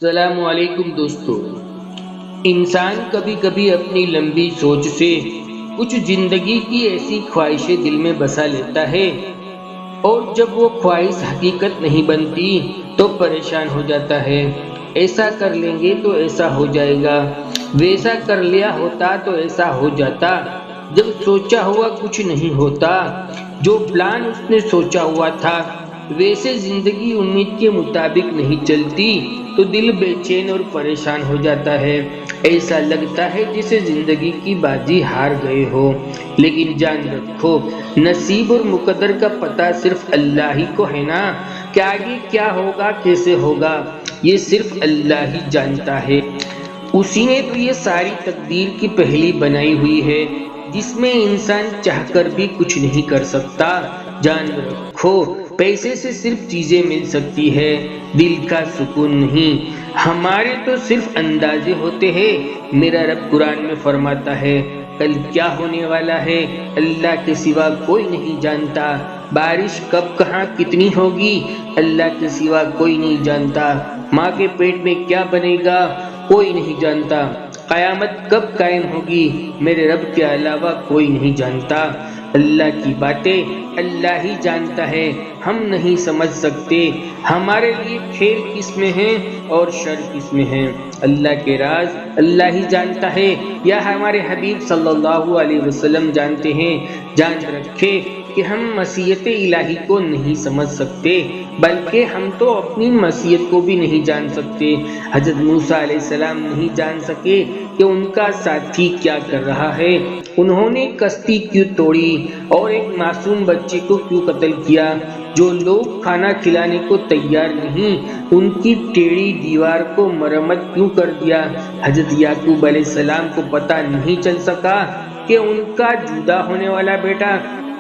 السلام علیکم دوستو۔ انسان کبھی کبھی اپنی لمبی سوچ سے کچھ زندگی کی ایسی خواہشیں دل میں بسا لیتا ہے، اور جب وہ خواہش حقیقت نہیں بنتی تو پریشان ہو جاتا ہے۔ ایسا کر لیں گے تو ایسا ہو جائے گا، ویسا کر لیا ہوتا تو ایسا ہو جاتا۔ جب سوچا ہوا کچھ نہیں ہوتا، جو پلان اس نے سوچا ہوا تھا ویسے زندگی امید کے مطابق نہیں چلتی تو دل بے چین اور پریشان ہو جاتا ہے۔ ایسا لگتا ہے جسے زندگی کی بازی ہار گئے ہو۔ لیکن جان رکھو، نصیب اور مقدر کا پتہ صرف اللہ ہی کو ہے نا، کہ آگے کیا ہوگا کیسے ہوگا یہ صرف اللہ ہی جانتا ہے۔ اسی نے تو یہ ساری تقدیر کی پہلی بنائی ہوئی ہے، جس میں انسان چاہ کر بھی کچھ نہیں کر سکتا۔ جان رکھو، پیسے سے صرف چیزیں مل سکتی ہے، دل کا سکون نہیں۔ ہمارے تو صرف اندازے ہوتے ہیں۔ میرا رب قرآن میں فرماتا ہے، کل کیا ہونے والا ہے اللہ کے سوا کوئی نہیں جانتا۔ بارش کب کہاں کتنی ہوگی اللہ کے سوا کوئی نہیں جانتا۔ ماں کے پیٹ میں کیا بنے گا کوئی نہیں جانتا۔ قیامت کب قائم ہوگی میرے رب کے علاوہ کوئی نہیں جانتا۔ اللہ کی باتیں اللہ ہی جانتا ہے، ہم نہیں سمجھ سکتے۔ ہمارے لیے خیر کس میں ہے اور شر کس میں ہے، اللہ کے راز اللہ ہی جانتا ہے، یا ہمارے حبیب صلی اللہ علیہ وسلم جانتے ہیں۔ جان رکھے کہ ہم مشیت الہی کو نہیں سمجھ سکتے، بلکہ ہم تو اپنی مشیت کو بھی نہیں جان سکتے۔ حضرت موسیٰ علیہ السلام نہیں جان سکے کہ ان کا ساتھی کیا کر رہا ہے، انہوں نے کشتی کیوں توڑی اور ایک معصوم بچے کو کیوں قتل کیا۔ جو لوگ کھانا کھلانے کو تیار نہیں، ان کی ٹیڑھی دیوار کو مرمت کیوں کر دیا۔ حضرت یعقوب علیہ السلام کو پتہ نہیں چل سکا کہ ان کا جدا ہونے والا بیٹا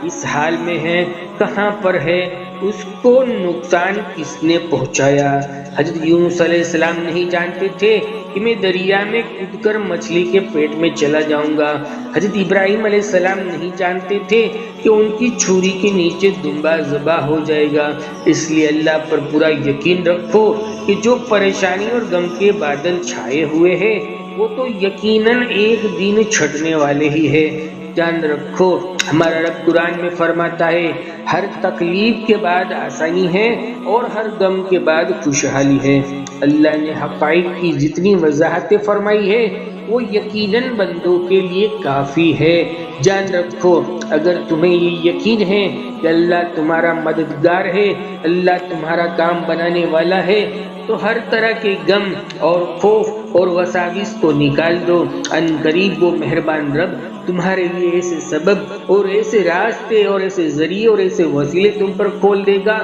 اس حال میں ہے، کہاں پر ہے، اس کو نقصان کس نے پہنچایا۔ حضرت یونس علیہ السلام نہیں جانتے تھے کہ میں دریا میں کود کر مچھلی کے پیٹ میں چلا جاؤں گا۔ حضرت ابراہیم علیہ السلام نہیں جانتے تھے کہ ان کی چھری کے نیچے دمبا ذبح ہو جائے گا۔ اس لیے اللہ پر پورا یقین رکھو کہ جو پریشانی اور غم کے بادل چھائے ہوئے ہیں وہ تو یقیناً ایک دن چھٹنے والے ہی ہیں۔ جان رکھو، ہمارا رب قرآن میں فرماتا ہے، ہر تکلیف کے بعد آسانی ہے اور ہر غم کے بعد خوشحالی ہے۔ اللہ نے حقائق کی جتنی وضاحتیں فرمائی ہے وہ یقیناً بندوں کے لیے کافی ہے۔ جان رکھو، اگر تمہیں یہ یقین ہے کہ اللہ تمہارا مددگار ہے، اللہ تمہارا کام بنانے والا ہے، تو ہر طرح کے غم اور خوف اور وساوس کو نکال دو۔ ان قریب وہ مہربان رب تمہارے لیے ایسے سبب اور ایسے راستے اور ایسے ذریعے اور ایسے وسیلے تم پر کھول دے گا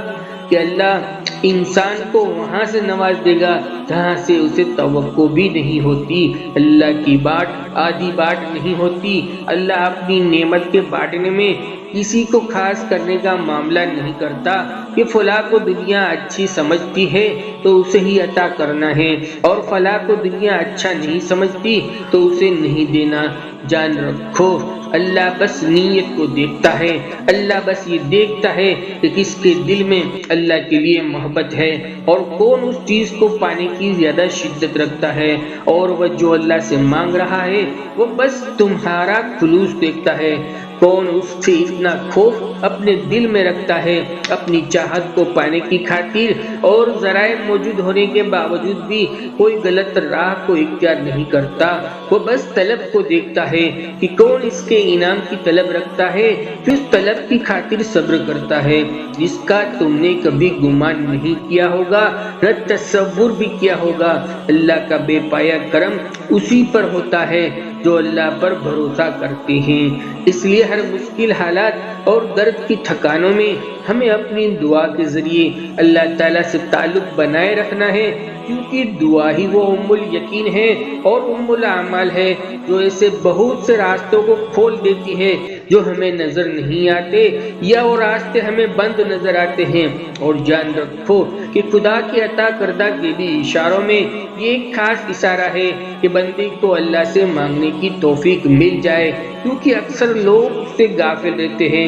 کہ اللہ انسان کو وہاں سے نواز دے گا جہاں سے اسے توقع بھی نہیں ہوتی۔ اللہ کی بات آدھی بات نہیں ہوتی۔ اللہ اپنی نعمت کے بانٹنے میں کسی کو خاص کرنے کا معاملہ نہیں کرتا کہ فلاں کو دنیا اچھی سمجھتی ہے تو اسے ہی عطا کرنا ہے، اور فلاں کو دنیا اچھا نہیں سمجھتی تو اسے نہیں دینا۔ جان رکھو، اللہ بس نیت کو دیکھتا ہے۔ اللہ بس یہ دیکھتا ہے کہ کس کے دل میں اللہ کے لیے محبت ہے اور کون اس چیز کو پانے کی زیادہ شدت رکھتا ہے، اور وہ جو اللہ سے مانگ رہا ہے وہ بس تمہارا خلوص دیکھتا ہے۔ کون اس سے اتنا خوف اپنے دل میں رکھتا ہے اپنی چاہت کو پانے کی خاطر، اور ذرائع موجود ہونے کے باوجود بھی کوئی غلط راہ کو اختیار نہیں کرتا۔ وہ بس طلب کو دیکھتا ہے کہ کون اس کے انعام کی طلب رکھتا ہے، پھر اس طلب کی خاطر صبر کرتا ہے، جس کا تم نے کبھی گمان نہیں کیا ہوگا نہ تصور بھی کیا ہوگا۔ اللہ کا بے پایا کرم اسی پر ہوتا ہے جو اللہ پر بھروسہ کرتے ہیں۔ اس لیے ہر مشکل حالات اور درد کی تھکانوں میں ہمیں اپنی دعا کے ذریعے اللہ تعالیٰ سے تعلق بنائے رکھنا ہے، کیونکہ دعا ہی وہ ام الیقین ہے اور ام الاعمال ہے جو ایسے بہت سے راستوں کو کھول دیتی ہے جو ہمیں نظر نہیں آتے، یا وہ راستے ہمیں بند نظر آتے ہیں۔ اور جان رکھو کہ خدا کے عطا کردہ کے بھی اشاروں میں یہ ایک خاص اشارہ ہے کہ بندے کو اللہ سے مانگنے کی توفیق مل جائے، کیونکہ اکثر لوگ اس سے غافل رہتے ہیں۔